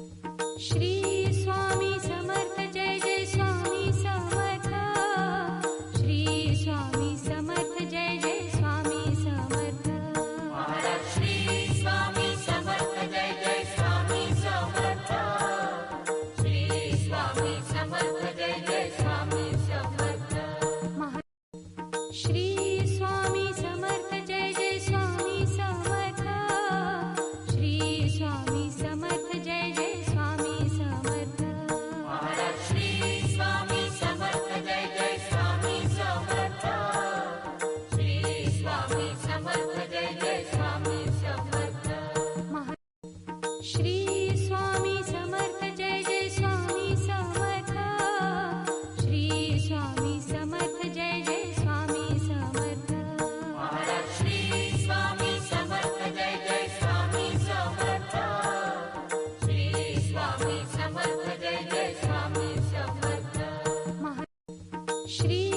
Shri Swami Samarth Jai Jai Swami Samarth. Shri Swami Samarth Jai Jai Swami Samarth. Maharaj Shri Swami Samarth Jai Jai Swami Samarth. Shri Swami Samarth Jai Jai Swami Samarth. Shri Swami Samarth Jai Jai Swami Samarth. Shri Swami Samarth Jai Jai Swami Samarth. Maharaj Shri Swami Samarth Jai Jai Swami Samarth. Shri Swami Samarth Jai Jai Swami Samarth. Shri Swami Samarth Jai Jai Swami Samarth. Shri Swami Samarth Jai Jai Swami Samarth. Maharaj Shri Swami Samarth Jai Jai Swami Samarth. Shri Swami Samarth Jai Jai Swami Samarth. Shri